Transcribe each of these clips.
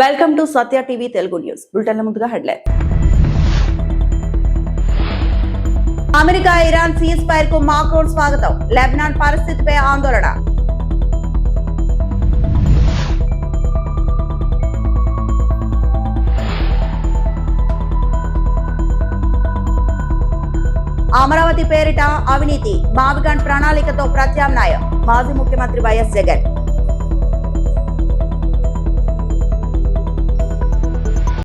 Welcome to Satya TV Telugu news bulletin ముందుగా headline. America Iran ceasefire కు Macron స్వాగతం. Lebanon పరిస్థితిపై ఆందోళన. అమరావతి పేరిట అవినీతి, మావిగన్ ప్రణాళికతో ప్రత్యామ్నాయం. మాజీ ముఖ్యమంత్రి వైఎస్ జగన్.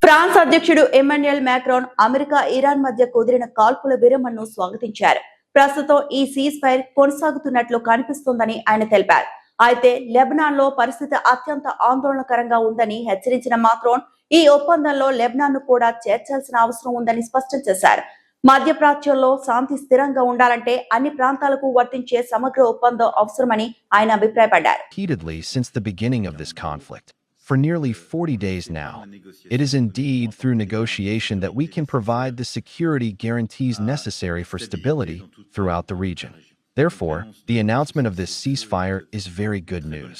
ఫ్రాన్స్ అధ్యక్షుడు ఎమాన్యుయల్ మాక్రాన్ అమెరికా ఇరాన్ మధ్య కుదిరిన కాల్పుల విరమణను స్వాగతించారు. ప్రస్తుతం ఈ సీజ్ ఫైర్ కొనసాగుతున్నట్లు కనిపిస్తోందని ఆయన తెలిపారు. అయితే లెబనాన్ లో పరిస్థితి అత్యంత ఆందోళనకరంగా ఉందని హెచ్చరించిన మాక్రాన్ ఈ ఒప్పందంలో లెబనాన్ ను కూడా చేర్చాల్సిన అవసరం ఉందని స్పష్టం చేశారు. మధ్యప్రాచ్యంలో శాంతి స్థిరంగా ఉండాలంటే అన్ని ప్రాంతాలకు వర్తించే సమగ్ర ఒప్పందం అవసరమని ఆయన అభిప్రాయపడ్డారు. For nearly 40 days now, it is indeed through negotiation that we can provide the security guarantees necessary for stability throughout the region. Therefore, the announcement of this ceasefire is very good news.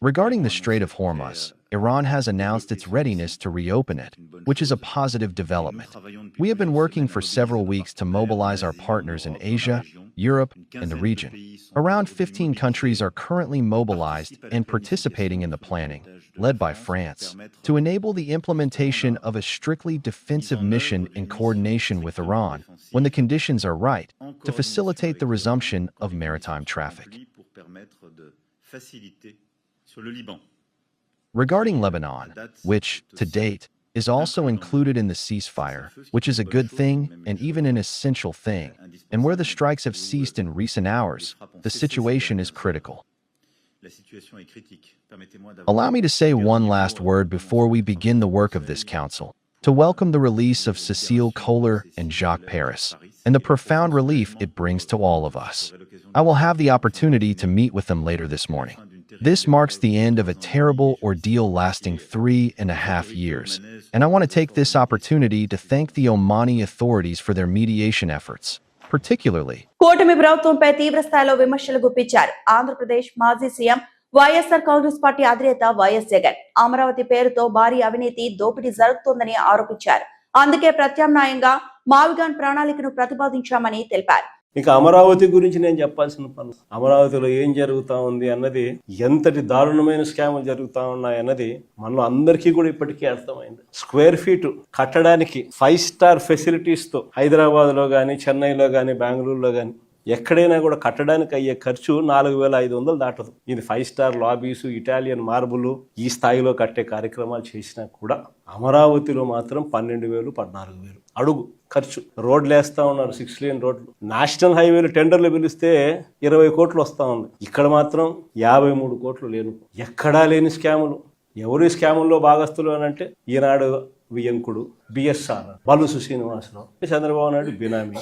Regarding the Strait of Hormuz, Iran has announced its readiness to reopen it, which is a positive development. We have been working for several weeks to mobilize our partners in Asia, Europe, and the region. Around 15 countries are currently mobilized and participating in the planning, led by France, to enable the implementation of a strictly defensive mission in coordination with Iran when the conditions are right to facilitate the resumption of maritime traffic. Regarding Lebanon, which, to date, is also included in the ceasefire, which is a good thing and even an essential thing, and where the strikes have ceased in recent hours, the situation is critical. Allow me to say one last word before we begin the work of this council, to welcome the release of Cécile Kohler and Jacques Paris, and the profound relief it brings to all of us. I will have the opportunity to meet with them later this morning. This marks the end of a terrible ordeal lasting 3.5 years, and I want to take this opportunity to thank the Omani authorities for their mediation efforts, particularly. కూటమి ప్రభుత్వంపై తీవ్ర స్థాయిలో విమర్శలు గుప్పించారు ఆంధ్రప్రదేశ్ మాజీ CM YSR Congress party అధినేత YS Jagan. Amaravati పేరుతో భారీ అవినీతి, దోపిడీ జరుగుతోందని ఆరోపించారు. అందుకే ప్రత్యామ్నాయంగా మావిగన్ ప్రణాళికను ప్రతిపాదించామని తెలిపారు. ఇంకా అమరావతి గురించి నేను చెప్పాల్సిన పని, అమరావతిలో ఏం జరుగుతా ఉంది అన్నది, ఎంతటి దారుణమైన స్కాములు జరుగుతా ఉన్నాయన్నది మనలో అందరికీ కూడా ఇప్పటికీ అర్థమైంది. స్క్వేర్ ఫీట్ కట్టడానికి 5 స్టార్ ఫెసిలిటీస్తో హైదరాబాద్ లో కానీ, చెన్నైలో కానీ, బెంగళూరులో కానీ ఎక్కడైనా కూడా కట్టడానికి అయ్యే ఖర్చు 4,500 దాటదు. ఇది 5 స్టార్ లాబీసు, ఇటాలియన్ మార్బులు ఈ స్థాయిలో కట్టే కార్యక్రమాలు చేసినా కూడా అమరావతిలో మాత్రం 12,000, 14,000 అడుగు ఖర్చు. రోడ్లు వేస్తా ఉన్నారు, 6 లేన్ రోడ్లు. నేషనల్ హైవేలు టెండర్లు పిలిస్తే 20 కోట్లు వస్తా ఉంది. ఇక్కడ మాత్రం 53 కోట్లు లేను. ఎక్కడా లేని స్కాములు. ఎవరు ఈ స్కాముల్లో భాగస్తులు అని అంటే ఈనాడు వియంకుడు, బిఎస్ఆర్, బలుసు శ్రీనివాసరావు, చంద్రబాబు నాయుడు బినామీ,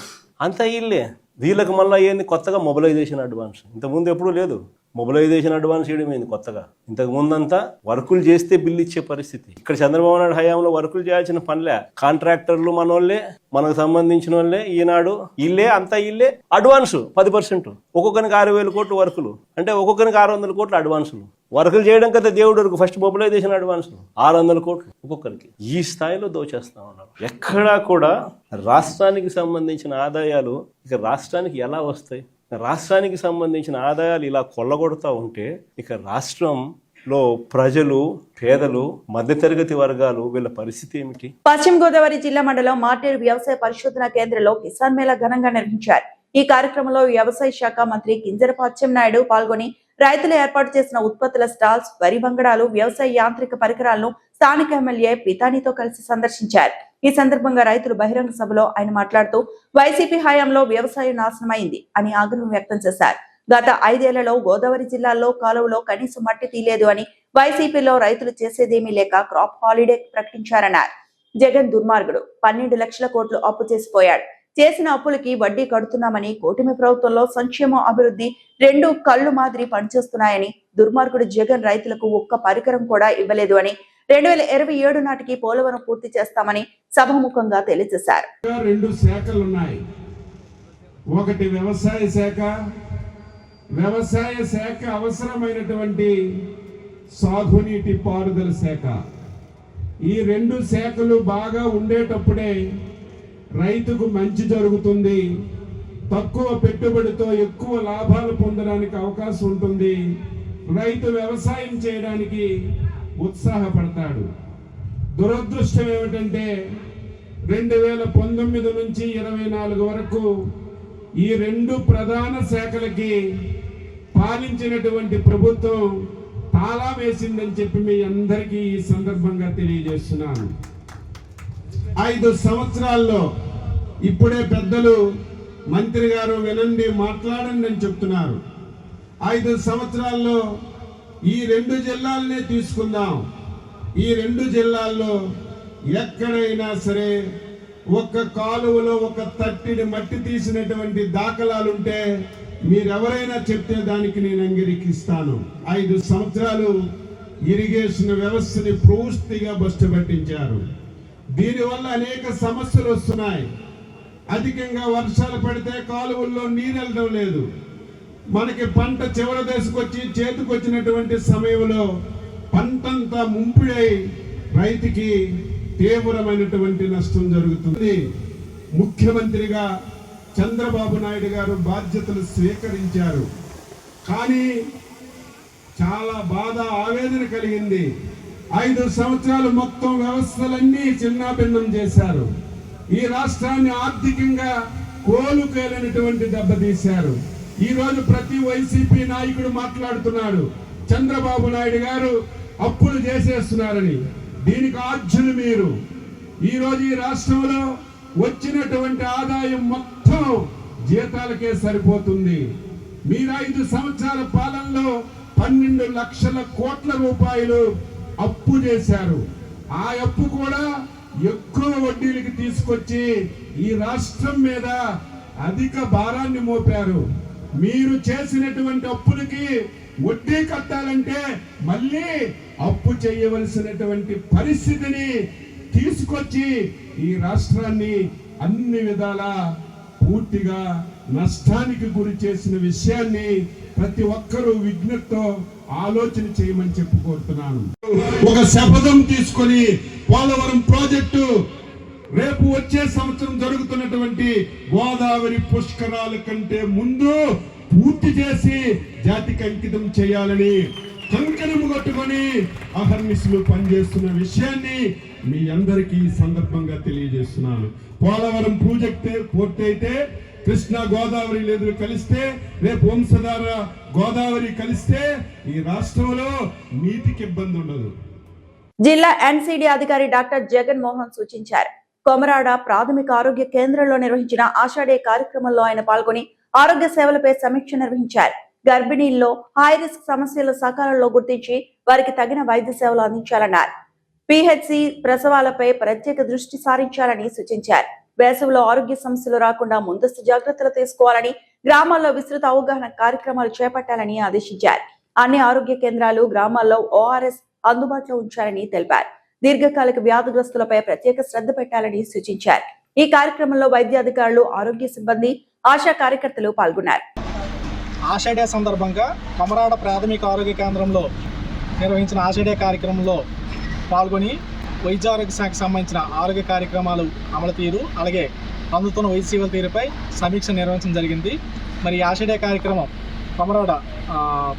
అంతా ఇల్లే. వీళ్ళకి మళ్ళీ ఏంది కొత్తగా మొబిలైజేషన్ అడ్వాన్స్. ఇంతకుముందు ఎప్పుడూ లేదు మొబిలైజేషన్ అడ్వాన్స్ చేయడం ఏంది కొత్తగా. ఇంతకు ముందంతా వర్కులు చేస్తే బిల్లు ఇచ్చే పరిస్థితి. ఇక్కడ చంద్రబాబు నాయుడు హయాంలో వర్కులు చేయాల్సిన పనిలే. కాంట్రాక్టర్లు మనోళ్లే, మనకు సంబంధించిన వాళ్ళే, ఈనాడు ఇల్లే, అంతా ఇల్లే. అడ్వాన్స్ 10%, ఒక్కొక్కరికి 6,000 కోట్లు వర్కులు అంటే ఒక్కొక్కరికి 600 కోట్లు అడ్వాన్సులు. వర్కులు చేయడం కదా దేవుడు వరకు ఫస్ట్ మొబిలైజేషన్ అడ్వాన్సులు 600 కోట్లు ఒక్కొక్కరికి. ఈ స్థాయిలో దోచేస్తా ఉన్నారు. ఎక్కడా కూడా రాష్ట్రానికి సంబంధించిన ఆదాయాలు ఇక రాష్ట్రానికి ఎలా వస్తాయి? రాష్ట్రానికి సంబంధించిన ఆదాయాలు ఇలా కొల్లగొడతా ఉంటే ఇక రాష్ట్రంలో ప్రజలు, పేదలు, మధ్యతరగతి వర్గాలు వీళ్ళ పరిస్థితి ఏమిటి? పశ్చిమ గోదావరి జిల్లా మండలం మార్టేరు వ్యవసాయ పరిశోధన కేంద్రంలో కిసాన్ మేళా ఘనంగా నిర్వహించారు. ఈ కార్యక్రమంలో వ్యవసాయ శాఖ మంత్రి కింజరపు అచ్చెన్నాయుడు పాల్గొని రైతులు ఏర్పాటు చేసిన ఉత్పత్తుల స్టాల్స్, వరి బంగడాలు, వ్యవసాయ యాంత్రిక పరికరాలను స్థానిక ఎమ్మెల్యే పితానితో కలిసి సందర్శించారు. ఈ సందర్భంగా రైతులు బహిరంగ సభలో ఆయన మాట్లాడుతూ వైసీపీ హయాంలో వ్యవసాయం నాశనమైంది అని ఆగ్రహం వ్యక్తం చేశారు. గత 5 ఏళ్లలో గోదావరి జిల్లాల్లో కాలువలో కనీసం మట్టి తీయలేదు అని, వైసీపీలో రైతులు చేసేదేమీ లేక క్రాప్ హాలిడే ప్రకటించారన్నారు. జగన్ దుర్మార్గుడు, 12 లక్షల కోట్లు అప్పు చేసిపోయాడు. చేసిన అప్పులకి వడ్డీ కడుతున్నామని, కూటమి ప్రభుత్వంలో సంక్షేమం, అభివృద్ధి 2 కళ్ళు మాదిరి పనిచేస్తున్నాయని, దుర్మార్గుడు జగన్ రైతులకు ఒక్క పరికరం కూడా ఇవ్వలేదు అని, 2027 నాటికి పోలవరం పూర్తి చేస్తామని సభాముఖంగా తెలియజేశారు. 2 శాఖలు ఉన్నాయి. ఒకటి వ్యవసాయ శాఖ. వ్యవసాయ శాఖ అవసరమైనటువంటి సాగునీటి పారుదల శాఖ. ఈ రెండు శాఖలు బాగా ఉండేటప్పుడే రైతుకు మంచి జరుగుతుంది, తక్కువ పెట్టుబడితో ఎక్కువ లాభాలు పొందడానికి అవకాశం ఉంటుంది, రైతు వ్యవసాయం చేయడానికి ఉత్సాహపడతాడు. దురదృష్టం ఏమిటంటే 2019 నుంచి 24 వరకు ఈ రెండు ప్రధాన శాఖలకి పాలించినటువంటి ప్రభుత్వం తాళా వేసిందని చెప్పి మీ అందరికీ ఈ సందర్భంగా తెలియజేస్తున్నాను. 5 సంవత్సరాల్లో ఇప్పుడే పెద్దలు మంత్రి గారు వినండి, మాట్లాడండి అని చెప్తున్నారు. 5 సంవత్సరాల్లో ఈ 2 జిల్లాలనే తీసుకుందాం. ఈ 2 జిల్లాల్లో ఎక్కడైనా సరే ఒక్క కాలువలో ఒక తట్టిడి మట్టి తీసినటువంటి దాఖలాలుంటే మీరెవరైనా చెప్తే దానికి నేను అంగీకరిస్తాను. 5 సంవత్సరాలు ఇరిగేషన్ వ్యవస్థని పూర్తిగా బస్టుపట్టించారు. దీనివల్ల అనేక సమస్యలు వస్తున్నాయి. అధికంగా వర్షాలు పడితే కాలువల్లో నీరు వెళ్ళడం లేదు. మనకి పంట చివరి దశకొచ్చి చేతికొచ్చినటువంటి సమయంలో పంటంతా ముంపుడై రైతుకి తీవ్రమైనటువంటి నష్టం జరుగుతుంది. ముఖ్యమంత్రిగా చంద్రబాబు నాయుడు గారు బాధ్యతలు స్వీకరించారు. కానీ చాలా బాధ, ఆవేదన కలిగింది. 5 సంవత్సరాలు మొత్తం వ్యవస్థలన్నీ చిన్నాభిన్నం చేశారు. ఈ రాష్ట్రాన్ని ఆర్థికంగా కోలుకోలేనటువంటి దెబ్బతీశారు. ఈ రోజు ప్రతి వైసీపీ నాయకుడు మాట్లాడుతున్నాడు, చంద్రబాబు నాయుడు గారు అప్పులు చేసేస్తున్నారని. దీనికి ఆద్యులు మీరు. ఈ రోజు ఈ రాష్ట్రంలో వచ్చినటువంటి ఆదాయం మొత్తం జీతాలకే సరిపోతుంది. మీరు 5 సంవత్సరాల పాలనలో 12 లక్షల కోట్ల రూపాయలు అప్పు చేశారు. ఆ అప్పు కూడా ఎక్కువ వడ్డీలకి తీసుకొచ్చి ఈ రాష్ట్రం మీద అధిక భారాన్ని మోపారు. మీరు చేసినటువంటి అప్పులకి వడ్డీ కట్టాలంటే మళ్ళీ అప్పు చేయవలసినటువంటి పరిస్థితిని తీసుకొచ్చి ఈ రాష్ట్రాన్ని అన్ని విధాలా పూర్తిగా నష్టానికి గురి చేసిన విషయాన్ని ప్రతి ఒక్కరూ విజ్ఞతతో ఆలోచన చేయమని కోరుతున్నాను. ఒక శపథం తీసుకొని పోలవరం ప్రాజెక్టు రేపు వచ్చే సంవత్సరం జరుగుతున్నటువంటి గోదావరి పుష్కరాల కంటే ముందు పూర్తి చేసి జాతికి అంకితం చేయాలని కంకణము కట్టుకొని అహర్నిశలు పనిచేస్తున్న విషయాన్ని మీ అందరికీ ఈ సందర్భంగా తెలియజేస్తున్నాను. పోలవరం ప్రాజెక్టు పూర్తయితే కృష్ణా గోదావరి నదులు కలిస్తే, రేపు వంశధార గోదావరి కలిస్తే ఈ రాష్ట్రంలో నీటికి ఇబ్బంది ఉండదు. జిల్లా ఎన్సీడీ అధికారి డాక్టర్ జగన్ మోహన్ సూచించారు. కొమరాడ ప్రాథమిక ఆరోగ్య కేంద్రంలో నిర్వహించిన ఆషాఢే కార్యక్రమంలో ఆయన పాల్గొని ఆరోగ్య సేవలపై సమీక్ష నిర్వహించారు. గర్భిణీల్లో హై రిస్క్ సమస్యలు సకాలంలో గుర్తించి వారికి తగిన వైద్య సేవలు అందించాలన్నారు. పిహెచ్సి ప్రసవాలపై ప్రత్యేక దృష్టి సారించాలని సూచించారు. వేసవిలో ఆరోగ్య సమస్యలు రాకుండా ముందస్తు జాగ్రత్తలు తీసుకోవాలని, గ్రామాల్లో విస్తృత అవగాహన కార్యక్రమాలు చేపట్టాలని ఆదేశించారు. అన్ని ఆరోగ్య కేంద్రాలు, గ్రామాల్లో ఓఆర్ఎస్ అందుబాటులో ఉంచాలని తెలిపారు. దీర్ఘకాలిక వ్యాధిగ్రస్తులపై ప్రత్యేక శ్రద్ధ పెట్టాలని సూచించారు. ఈ కార్యక్రమంలో వైద్య అధికారులు, ఆరోగ్య సిబ్బంది, ఆశా కార్యకర్తలు పాల్గొన్నారు. ఆషాఢే సందర్భంగా కొమరాడ ప్రాథమిక ఆరోగ్య కేంద్రంలో నిర్వహించిన ఆషాఢే కార్యక్రమంలో పాల్గొని వైద్య ఆరోగ్య శాఖకు సంబంధించిన ఆరోగ్య కార్యక్రమాలు అమలు తీరు, అలాగే అందుతున్న వైద్య సేవల తీరుపై సమీక్ష నిర్వహించడం జరిగింది. మరి ఈ ఆషాఢే కార్యక్రమం కొమరాడ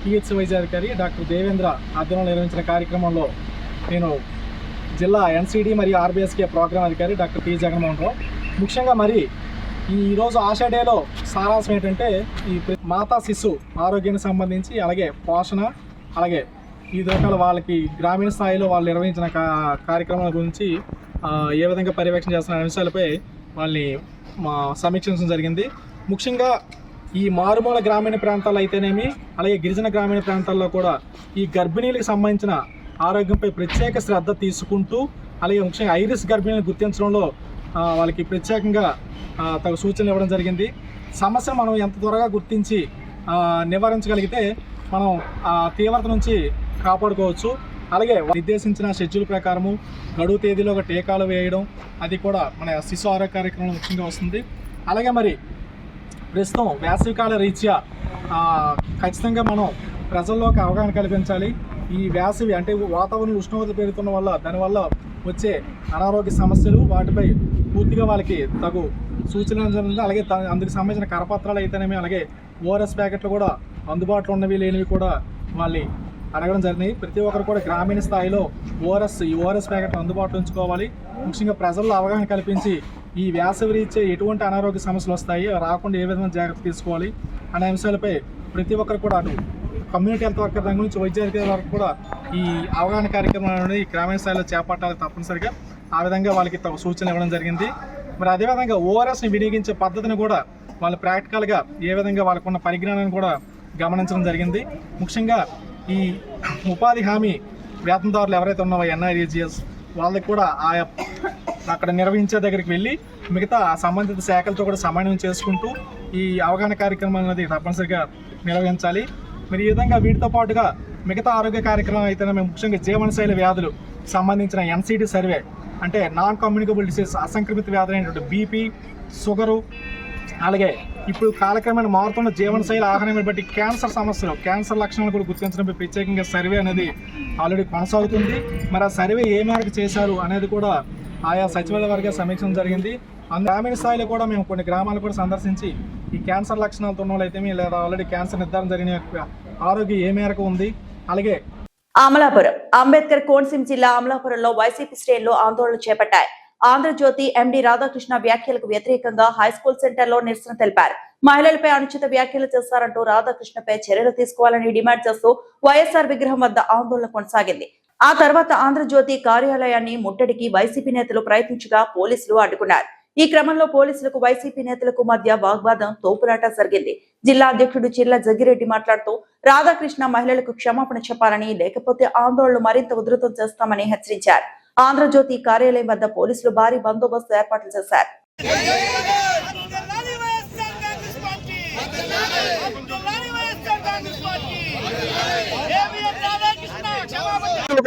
పిహెచ్సి వైద్యాధికారి డాక్టర్ దేవేంద్ర ఆధ్వర్యంలో నిర్వహించిన కార్యక్రమంలో నేను జిల్లా ఎన్సీడీ మరియు ఆర్బీఎస్కే ప్రోగ్రామ్ అధికారి డాక్టర్ పి జగన్మోహన్ రావు. ముఖ్యంగా మరి ఈరోజు ఆషాఢేలో సారాంశం ఏంటంటే ఈ మాతా శిశు ఆరోగ్యానికి సంబంధించి, అలాగే పోషణ, అలాగే ఈ రకాల వాళ్ళకి గ్రామీణ స్థాయిలో వాళ్ళు నిర్వహించిన కార్యక్రమాల గురించి ఏ విధంగా పర్యవేక్షణ చేస్తున్న అంశాలపై వాళ్ళని సమీక్షించడం జరిగింది. ముఖ్యంగా ఈ మారుమూల గ్రామీణ ప్రాంతాల్లో అయితేనేమి, అలాగే గిరిజన గ్రామీణ ప్రాంతాల్లో కూడా ఈ గర్భిణీలకు సంబంధించిన ఆరోగ్యంపై ప్రత్యేక శ్రద్ధ తీసుకుంటూ, అలాగే ముఖ్యంగా ఐరిస్ గర్భిణీలను గుర్తించడంలో వాళ్ళకి ప్రత్యేకంగా తగు సూచనలు ఇవ్వడం జరిగింది. సమస్య మనం ఎంత త్వరగా గుర్తించి నివారించగలిగితే మనం తీవ్రత నుంచి కాపాడుకోవచ్చు. అలాగే నిర్దేశించిన షెడ్యూల్ ప్రకారము గడువు తేదీలో ఒక టీకాలు వేయడం, అది కూడా మన శిశు ఆరోగ్య కార్యక్రమం ముఖ్యంగా వస్తుంది. అలాగే మరి ప్రస్తుతం వేసవికాల రీత్యా ఖచ్చితంగా మనం ప్రజల్లోకి అవగాహన కల్పించాలి. ఈ వేసవి అంటే వాతావరణ ఉష్ణోగ్రత పెరుగుతున్న వల్ల దానివల్ల వచ్చే అనారోగ్య సమస్యలు వాటిపై పూర్తిగా వాళ్ళకి తగు సూచనలు జరిగింది. అలాగే అందుకు సంబంధించిన కరపత్రాలు అయితేనేమి, అలాగే ఓఆర్ఎస్ ప్యాకెట్లు కూడా అందుబాటులో ఉన్నవి లేనివి కూడా వాళ్ళు అడగడం జరిగింది. ప్రతి ఒక్కరు కూడా గ్రామీణ స్థాయిలో ఈ ఓఆర్ఎస్ ప్యాకెట్లు అందుబాటులో ఉంచుకోవాలి. ముఖ్యంగా ప్రజల్లో అవగాహన కల్పించి ఈ వేసవి రీత్యా ఎటువంటి అనారోగ్య సమస్యలు వస్తాయి, రాకుండా ఏ విధమైన జాగ్రత్త తీసుకోవాలి అనే అంశాలపై ప్రతి ఒక్కరు కూడా అటు కమ్యూనిటీ హెల్త్ వర్కర్ దాని గురించి వైద్య అధికారుల వరకు కూడా ఈ అవగాహన కార్యక్రమం అనేది గ్రామీణ స్థాయిలో చేపట్టాలి తప్పనిసరిగా. ఆ విధంగా వాళ్ళకి సూచనలు ఇవ్వడం జరిగింది. మరి అదేవిధంగా ఓఆర్ఎస్ని వినియోగించే పద్ధతిని కూడా వాళ్ళు ప్రాక్టికల్గా ఏ విధంగా వాళ్ళకున్న పరిజ్ఞానాన్ని కూడా గమనించడం జరిగింది. ముఖ్యంగా ఈ ఉపాధి హామీ వేతనదారులు ఎవరైతే ఉన్నారో ఎన్ఆర్ఈజీఎస్ వాళ్ళకి కూడా ఆయా అక్కడ నిర్వహించే దగ్గరికి వెళ్ళి మిగతా సంబంధిత శాఖలతో కూడా సమన్వయం చేసుకుంటూ ఈ అవగాహన కార్యక్రమం అనేది తప్పనిసరిగా నిర్వహించాలి. మరి ఈ విధంగా వీటితో పాటుగా మిగతా ఆరోగ్య కార్యక్రమం అయితేనే మేము ముఖ్యంగా జీవనశైలి వ్యాధులు సంబంధించిన ఎన్సిడి సర్వే, అంటే నాన్ కమ్యూనికబుల్ డిసీజ్ అసంక్రమిత వ్యాధులు అయినటువంటి బీపీ, షుగరు, అలాగే ఇప్పుడు కాలక్రమేణా మారుతున్న జీవనశైలి ఆహారాన్ని బట్టి క్యాన్సర్ లక్షణాలు కూడా గుర్తించడంపై ప్రత్యేకంగా సర్వే అనేది ఆల్రెడీ కొనసాగుతుంది. మరి ఆ సర్వే ఏ మేరకు చేశారు అనేది కూడా ఆయా సచివాలయ వర్గ సమీక్షించడం జరిగింది. గ్రామీణ స్థాయిలో కూడా మేము కొన్ని గ్రామాలు కూడా సందర్శించి ఈ క్యాన్సర్ లక్షణాలతో ఉన్న వాళ్ళైతే లేదా ఆల్రెడీ క్యాన్సర్ నిర్ధారణ జరిగిన ఆరోగ్యం ఏ మేరకు ఉంది, అలాగే అమలాపురం అంబేద్కర్ కోనసీమ జిల్లా అమలాపురంలో వైసీపీ శ్రేణులు ఆందోళన చేపట్టాయి. ఆంధ్రజ్యోతి ఎండీ రాధాకృష్ణ వ్యాఖ్యలకు వ్యతిరేకంగా హైస్కూల్ సెంటర్ లో నిరసన తెలిపారు. మహిళలపై అనుచిత వ్యాఖ్యలు చేస్తారంటూ రాధాకృష్ణపై చర్యలు తీసుకోవాలని డిమాండ్ చేస్తూ వైఎస్ఆర్ విగ్రహం వద్ద ఆందోళన కొనసాగింది. ఆ తర్వాత ఆంధ్రజ్యోతి కార్యాలయాన్ని ముట్టడికి వైసీపీ నేతలు ప్రయత్నించగా పోలీసులు అడ్డుకున్నారు. ఈ క్రమంలో పోలీసులకు వైసీపీ నేతలకు మధ్య వాగ్వాదం, తోపులాట జరిగింది. జిల్లా అధ్యక్షుడు చిర్ల జగ్గిరెడ్డి మాట్లాడుతూ రాధాకృష్ణ మహిళలకు క్షమాపణ చెప్పాలని, లేకపోతే ఆందోళనలు మరింత ఉధృతం చేస్తామని హెచ్చరించారు. ఆంధ్రజ్యోతి కార్యాలయం వద్ద పోలీసులు భారీ బందోబస్తు ఏర్పాట్లు చేశారు.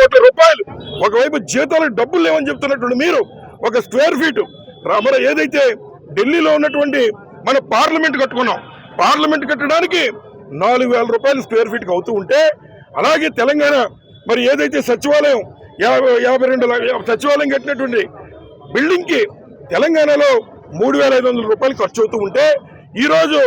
కోట్ల రూపాయలు ఒకవైపు జీతాలకు డబ్బులు లేవని చెప్తున్నటువంటి మీరు ఒక స్క్వేర్ ఫీట్ మన ఏదైతే ఢిల్లీలో ఉన్నటువంటి మన పార్లమెంట్ కట్టుకున్నాం, పార్లమెంట్ కట్టడానికి 4,000 రూపాయలు స్క్వేర్ ఫీట్కి అవుతూ ఉంటే, అలాగే తెలంగాణ మరి ఏదైతే సచివాలయం 52 సచివాలయం కట్టినటువంటి బిల్డింగ్కి తెలంగాణలో 3,500 రూపాయలు ఖర్చు అవుతూ ఉంటే, ఈరోజు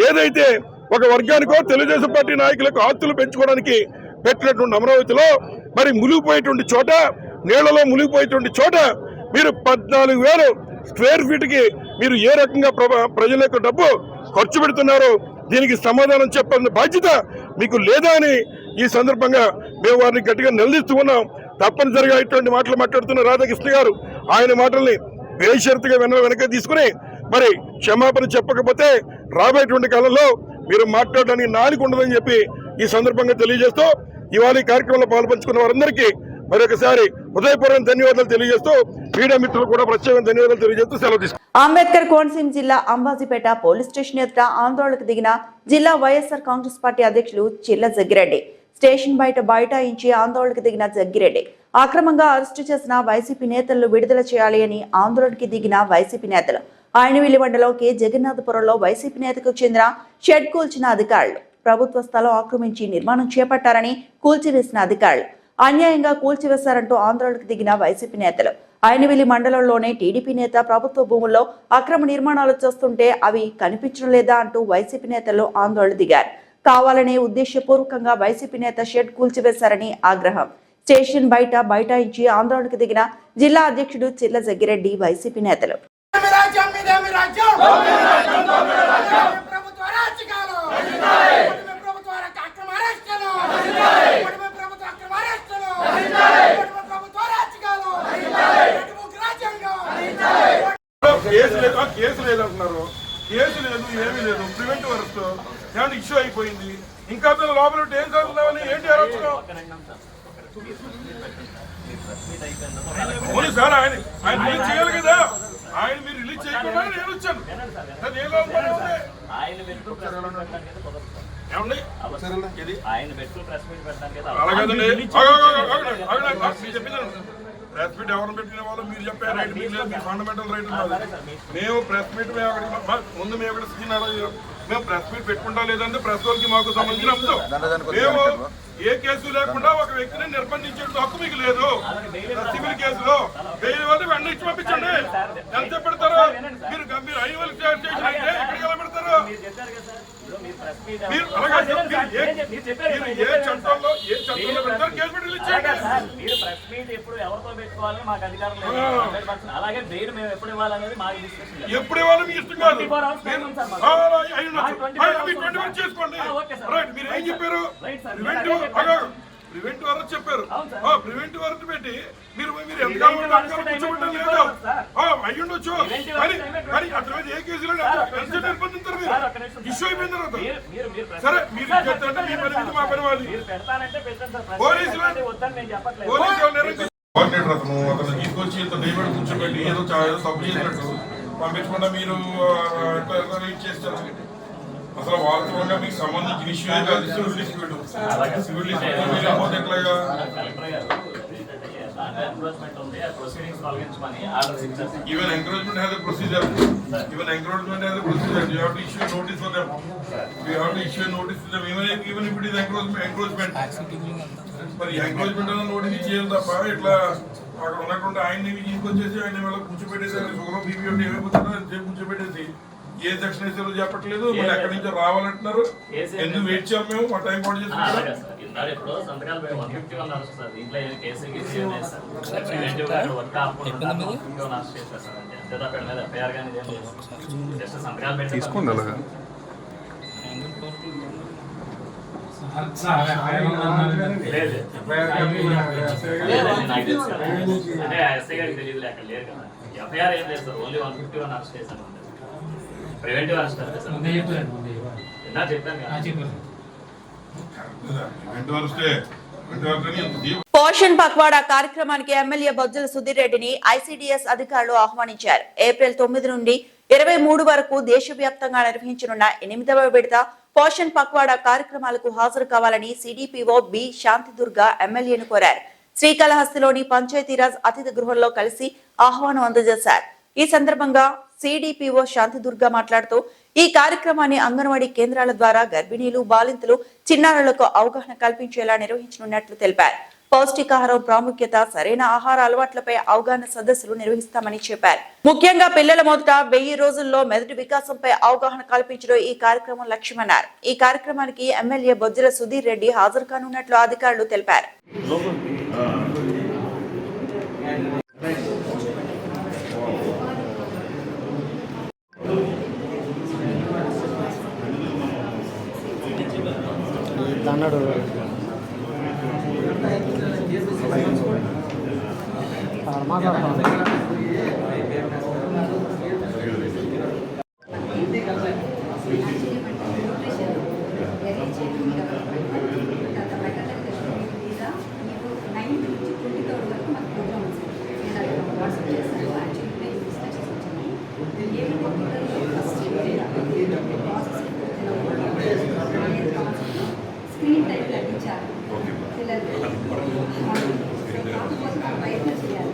ఏదైతే ఒక వర్గానికో తెలుగుదేశం పార్టీ నాయకులకు ఆస్తులు పెంచుకోవడానికి పెట్టినటువంటి అమరావతిలో మరి మునిగిపోయేటువంటి చోట, నీళ్లలో మునిగిపోయేటువంటి చోట మీరు 14,000 స్క్వేర్ ఫీట్కి మీరు ఏ రకంగా ప్రజల యొక్క డబ్బు ఖర్చు పెడుతున్నారో దీనికి సమాధానం చెప్పాల్సిన బాధ్యత మీకు లేదా అని ఈ సందర్భంగా మేము వారిని గట్టిగా నిలదీస్తూ ఉన్నాం. తప్పనిసరిగా ఇటువంటి మాటలు మాట్లాడుతున్న రాధాకృష్ణ గారు ఆయన మాటల్ని బేషరతుగా వెనక తీసుకుని మరి క్షమాపణ చెప్పకపోతే రాబోయేటువంటి కాలంలో మీరు మాట్లాడడానికి నాలుగు ఉండదని చెప్పి ఈ సందర్భంగా తెలియజేస్తూ ఇవాళ ఈ కార్యక్రమంలో పాల్పంచుకున్న వారందరికీ మరొకసారి హృదయపూర్వక ధన్యవాదాలు తెలియజేస్తూ మీడియా మిత్రులు కూడా ప్రత్యేకంగా ధన్యవాదాలు తెలియజేస్తూ సెలవు తీసుకుంటారు. అంబేద్కర్ కోనసీమ జిల్లా అంబాజీపేట పోలీస్ స్టేషన్ ఎదుట ఆందోళనకు దిగిన జిల్లా వైఎస్ఆర్ కాంగ్రెస్ పార్టీ అధ్యక్షులు చిర్ల జగ్గిరెడ్డి స్టేషన్ బయట బైఠాయించి ఆందోళనకు దిగిన జగ్గిరెడ్డి అక్రమంగా అరెస్టు చేసిన వైసీపీ నేతలను విడుదల చేయాలి అని ఆందోళనకి దిగిన వైసీపీ నేతలు ఆయనవిల్లి మండలం కె జగన్నాథపురంలో వైసీపీ నేతకు చెందిన షెడ్ కూల్చిన అధికారులు ప్రభుత్వ స్థలం ఆక్రమించి నిర్మాణం చేపట్టారని కూల్చివేసిన అధికారులు అన్యాయంగా కూల్చివేశారంటూ ఆందోళనకు దిగిన వైసీపీ నేతలు ఆయనవిల్లి మండలంలోనే టీడీపీ నేత ప్రభుత్వ భూముల్లో అక్రమ నిర్మాణాలు చేస్తుంటే అవి కనిపించడం లేదా అంటూ వైసీపీ నేతలు ఆందోళన దిగారు. కావాలనే ఉద్దేశపూర్వకంగా వైసీపీ నేత షెడ్ కూల్చివేశారని ఆగ్రహం. స్టేషన్ బయట బైఠాయించి ఆందోళనకు దిగిన జిల్లా అధ్యక్షుడు చిర్ల జగ్గిరెడ్డి వైసీపీ నేతలు కేసు లేదంటున్నారు. కేసు లేదు, ఏమీ లేదు. ప్రివెంటివ్ అరెస్ట్ ఏమైనా ఇష్యూ అయిపోయింది. ఇంకా మీరు లోపల ఏం చదువుతున్నామని ఏంటి అరెస్ట్ సార్? ఆయన రిలీజ్ చేయాలి కదా. ఆయన మీరు రిలీజ్ చేయకుండా నేను వచ్చాను. ప్రెస్ మీట్ ఎవరు పెట్టిన వాళ్ళు మీరు చెప్పే రైట్ మీకు లేదు, మీ ఫండమెంటల్ రైట్ ఉన్నది. మేము ప్రెస్ మీట్ ముందు మేము అక్కడ స్క్రీన్ మేము ప్రెస్ మీట్ పెట్టుకుంటా లేదంటే ప్రెస్ వాళ్ళకి మాకు సంబంధించిన అంశం. మేము ఏ కేసు లేకుండా ఒక వ్యక్తిని నిర్బంధించే హక్కు మీకు లేదు. సివిల్ కేసులో బెయిల్ వాళ్ళు వెంటనే ఇచ్చి పంపించండి. ఎంత పెడతారో మీరు ఐవల్ స్టేషన్ అయితే ఎక్కడికి ఎలా పెడతారు? మీరు ఏ చట్టంలో పెడతారు? కేసు పెట్టి ఇచ్చేయండి. మీరు ప్రెస్ మీట్ ఎప్పుడు ఎవరితో పెట్టుకోవాలని మాకు అధికారం లేదు. అలాగే బెయిల్ మేము ఎప్పుడు ఇవ్వాలనేది మాకు డిస్కషన్. ఎప్పుడు ఇవ్వాలి మీ ఇష్టం కాదు. చేసుకోండి. రైట్. మీరు ఏం చెప్పారు? ప్రివెంటివ్ అరెస్ట్ చెప్పారు. ప్రివెంటివ్ అరెస్ట్ పెట్టి మీరు ఎంతకాలం కూర్చోబెట్టడం లేదు. అయ్యి ఉండొచ్చు. మరి అటువంటి ఏ కేసులో నిర్బంధించారు మీరు? ఇష్యూ అయిపోయిన తర్వాత సరే మీరు చెప్తారంటే మీ పని మా పని వాళ్ళు పోలీసులు కోఆర్డినేటర్ అతను తీసుకొచ్చి ఇంత డేవిడ్ కూర్చోబెట్టి ఏదో తప్పు చేసినట్టు పంపించకుండా మీరు చేస్తారు. అసలు వాస్తవంగా మీకు సంబంధించిన ఇష్యూ కాదు. సివిల్ డిస్ప్యూట్ ఎట్లాగా even encouragement has a procedure. Even encouragement has a procedure. You have to issue a notice for them. You have to issue a notice to them even if it is encouragement. మరి encouragement అన్న notice ఇచ్చేయాలి తప్ప ఇట్లా అక్కడ ఉన్నటువంటి ఆయన్ని తీసుకొచ్చేసి ఆయన వల్ల కూర్చోబెట్టేసి షుగర్ బీపీ ఉంటే ఏమైపోతుందో సేపు కూర్చోబెట్టేసి ఏ సెక్షన్ వేసారో చెప్పట్లేదు. మళ్ళీ ఎక్కడి నుంచో రావాలంటున్నారు. ఎందుకు వెయిట్ చేయాలి? మేము మా టైం పాటు చేసుకుంటాం. తీసుకోండి అలాగా. ఎఫ్ఐఆర్ ఏం లేదు సార్. ఓన్లీ 151 అరెస్ట్ చేశాను. ప్రివెంటివ్ అరెస్ట్ పోషణ్ పక్వాడా కార్యక్రమానికి ఎమ్మెల్యే బొజ్జల సుధీర్ రెడ్డిని ఐసిడిఎస్ అధికారులు ఆహ్వానించారు. ఏప్రిల్ 9 నుండి 23 వరకు దేశవ్యాప్తంగా నిర్వహించనున్న 8వ విడత పోషణ్ పక్వాడా కార్యక్రమాలకు హాజరు కావాలని సిడిపిఓ బి శాంతిదుర్గ ఎమ్మెల్యేను కోరారు. శ్రీకాళహస్తిలోని పంచాయతీరాజ్ అతిథి గృహంలో కలిసి ఆహ్వానం అందజేశారు. ఈ సందర్భంగా సిడిపిఓ శాంతిదుర్గ మాట్లాడుతూ ఈ కార్యక్రమాన్ని అంగన్వాడీ కేంద్రాల ద్వారా గర్భిణీలు, బాలింతలు, చిన్నారులకు అవగాహన కల్పించేలా నిర్వహించనున్నట్లు తెలిపారు. పౌష్టికాహారం ప్రాముఖ్యత, సరైన ఆహార అలవాట్లపై అవగాహన సదస్సులు నిర్వహిస్తామని చెప్పారు. ముఖ్యంగా పిల్లల మొదట 1000 రోజుల్లో మెదటి వికాసంపై అవగాహన కల్పించడం ఈ కార్యక్రమం లక్ష్యమన్నారు. ఈ కార్యక్రమానికి ఎమ్మెల్యే బొజ్జల సుధీర్ రెడ్డి హాజరు కానున్నట్లు అధికారులు తెలిపారు. స్క్రీన్ టైం తగ్గించారు పిల్లలు ప్రయత్నం చేయాలి.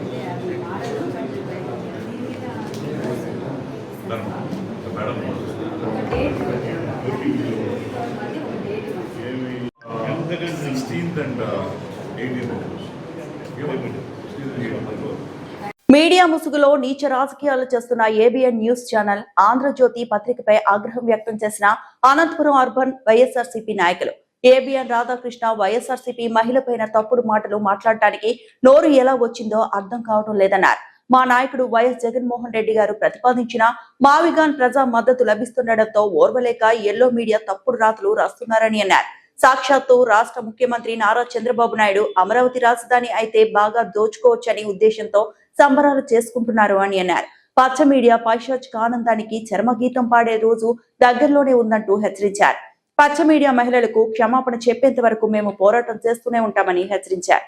మీడియా ముసుగులో నీచ రాజకీయాలు చేస్తున్న ఏబిఎన్ న్యూస్ ఛానల్, ఆంధ్రజ్యోతి పత్రికపై ఆగ్రహం వ్యక్తం చేసిన అనంతపురం అర్బన్ వైఎస్ఆర్సీపీ నాయకులు. ఏబిఎన్ రాధాకృష్ణ వైఎస్ఆర్సీపీ మహిళపైన తప్పుడు మాటలు మాట్లాడటానికి నోరు ఎలా వచ్చిందో అర్థం కావడం లేదన్నారు. మా నాయకుడు వైఎస్ జగన్మోహన్ రెడ్డి గారు ప్రతిపాదించిన మావిగాన్ ప్రజా మద్దతు లభిస్తుండటంతో ఓర్వలేక ఎల్లో మీడియా తప్పుడు రాతలు రాస్తున్నారని అన్నారు. సాక్షాత్తు రాష్ట్ర ముఖ్యమంత్రి నారా చంద్రబాబు నాయుడు అమరావతి రాజధాని అయితే బాగా దోచుకోవచ్చని ఉద్దేశంతో సంబరాలు చేసుకుంటున్నారు అని అన్నారు. పచ్చ మీడియా పైశాచిక ఆనందానికి చర్మగీతం పాడే రోజు దగ్గరలోనే ఉందంటూ హెచ్చరించారు. పచ్చ మీడియా మహిళలకు క్షమాపణ చెప్పేంత వరకు మేము పోరాటం చేస్తూనే ఉంటామని హెచ్చరించారు.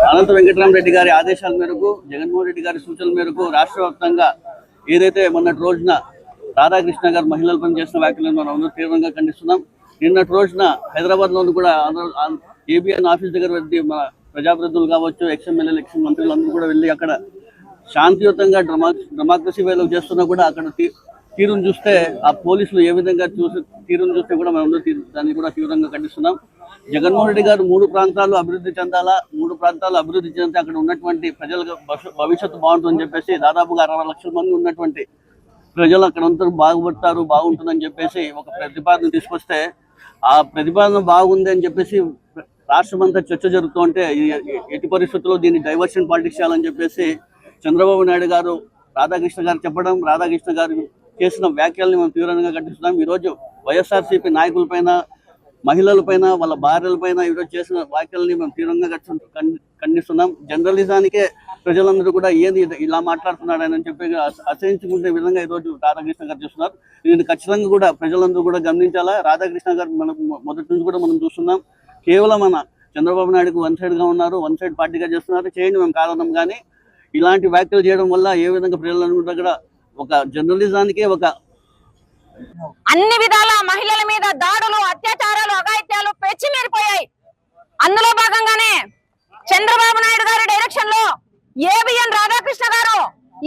అనంత వెంకటరామరెడ్డి గారి ఆదేశాల మేరకు, జగన్మోహన్ రెడ్డి గారి సూచనల మేరకు రాష్ట్ర వ్యాప్తంగా ఏదైతే మొన్నటి రోజున రాధాకృష్ణ గారు మహిళలపై చేసిన వ్యాఖ్యలను మనం అందరూ తీవ్రంగా ఖండిస్తున్నాం. నిన్నటి రోజున హైదరాబాద్లోని కూడా ఏబిఎన్ ఆఫీస్ దగ్గర వెళ్ళి మన ప్రజాప్రతినిధులు కావచ్చు, ఎక్స్ఎమ్మెల్యేలు, ఎక్స్ మంత్రులు అందరూ కూడా వెళ్ళి అక్కడ శాంతియుతంగా డెమోక్రసీ వేలో చేస్తున్నా కూడా అక్కడ తీరును చూస్తే, ఆ పోలీసులు ఏ విధంగా తీరును చూస్తే కూడా మనం దాన్ని కూడా తీవ్రంగా ఖండిస్తున్నాం. జగన్మోహన్ రెడ్డి గారు 3 ప్రాంతాలు అభివృద్ధి చెందాలా, 3 ప్రాంతాలు అభివృద్ధి చెందితే అక్కడ ఉన్నటువంటి ప్రజలకు భవిష్యత్తు బాగుంటుందని చెప్పేసి దాదాపుగా 60 లక్షల మంది ఉన్నటువంటి ప్రజలు అక్కడంతా బాగుంటుందని చెప్పేసి ఒక ప్రతిపాదన తీసుకొస్తే, ఆ ప్రతిపాదన బాగుంది అని చెప్పేసి రాష్ట్రమంతా చర్చ జరుగుతుంటే ఎట్టి పరిస్థితుల్లో దీన్ని డైవర్షన్ పాలిటిక్స్ చేయాలని చెప్పేసి చంద్రబాబు నాయుడు గారు రాధాకృష్ణ గారు చెప్పడం, రాధాకృష్ణ గారు చేసిన వ్యాఖ్యల్ని మనం తీవ్రంగా ఖండిస్తున్నాం. ఈరోజు వైఎస్ఆర్సీపీ నాయకులపైన, మహిళలపైన, వాళ్ళ భార్యలపైన ఈరోజు చేసిన వ్యాఖ్యల్ని మేము తీవ్రంగా ఖండిస్తున్నాం. జర్నలిజానికే ప్రజలందరూ కూడా ఏది ఇలా మాట్లాడుతున్నాడని చెప్పి అసహించుకునే విధంగా ఈరోజు రాధాకృష్ణ గారు చేస్తున్నారు. దీన్ని ఖచ్చితంగా కూడా ప్రజలందరూ కూడా గమనించాలా. రాధాకృష్ణ గారు మనం మొదటి నుంచి కూడా మనం చూస్తున్నాం, కేవలం మన చంద్రబాబు నాయుడుకు వన్ సైడ్ పార్టీగా చేస్తున్నారు. చేయండి, మేము కాదన్నాం. కానీ ఇలాంటి వ్యాఖ్యలు చేయడం వల్ల ఏ విధంగా ప్రజలందరూ కూడా ఒక జర్నలిజానికే ఒక అన్ని విధాల మహిళల మీద దాడులు, అత్యాచారాలు, అఘాయిత్యాలు పెచ్చిమీరిపోయాయి. అందులో భాగంగానే చంద్రబాబు నాయుడు గారి డైరెక్షన్ లో ఏబిఎన్ రాధాకృష్ణ గారు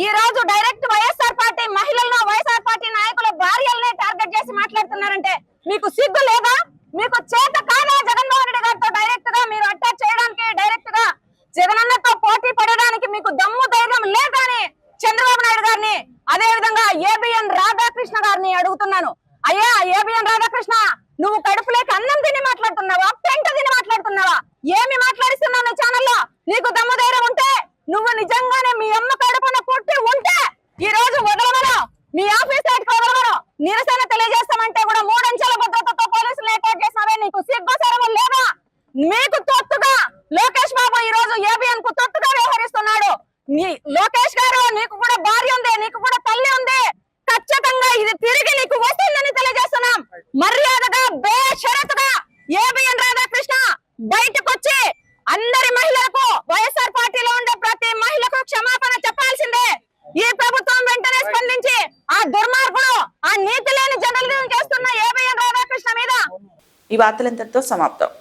ఈ రోజు డైరెక్ట్ వైఎస్ఆర్ పార్టీ మహిళలను, వైఎస్ఆర్ పార్టీ నాయకుల భార్యలనే టార్గెట్ చేసి మాట్లాడుతున్నారంటే మీకు సిగ్గు లేదా? మీకు చేత కాదా జగన్మోహన్ రెడ్డి గారితో డైరెక్ట్ గా మీరు అటాక్ చేయడానికి, డైరెక్ట్ గా జగనన్నతో పోటీ పడడానికి మీకు దమ్ము ధైర్యం లేదా అని చంద్రబాబు నాయుడు గారిని, అదే విధంగా ఏబిఎన్ రాధాకృష్ణ గారిని అడుగుతున్నాను. అయ్యా ఏబిఎన్ రాధాకృష్ణ, నువ్వు కడుపులేక అన్నం తిని మాట్లాడుతున్నావా, పెంట తిని మాట్లాడుతున్నావా? ఏమి మాట్లాడిస్తున్నావు నువ్వు ఛానల్లో? నీకు దమ్ము ధైర్యం ఉంటే, నువ్వు నిజంగానే మీ అమ్మ కడుపున పుట్టి ఉంటే ఈ రోజు వదలమను, మీ ఆఫీస్ వదలమను, నిరసన తెలియజేస్తామంటే కూడా 3 అంచెల భద్రతతో పోలీసులు ఏర్పాటు చేసినవే. నీకు సిగ్గు శరము లేదా? మీకు తొత్తుగా లోకేష్ బాబు ఈ రోజు ఏబిఎన్ కు తొత్తుగా వ్యవహరిస్తున్నాడు. లోకేష్ గారు, నీకు కూడా భార్య ఉంది, నీకు కూడా తల్లి ఉంది. ఖచ్చితంగా ఇది తిరిగి నీకు వస్తుందని తెలియజేస్తున్నాం. మర్యాదగా బేషరతుగా ఏబిఎన్ రాధాకృష్ణ బయటకు వచ్చి అందరి మహిళలకు, వైఎస్ఆర్ పార్టీలో ఉండే ప్రతి మహిళకు క్షమాపణ చెప్పాల్సిందే. ఈ ప్రభుత్వం వెంటనే స్పందించి ఆ దుర్మార్గుడు, ఆ నీతి లేని జర్నలిజం చేస్తున్న ఏబిఎన్ రాధాకృష్ణ మీద. ఈ వార్తలంతటితో సమాప్తం.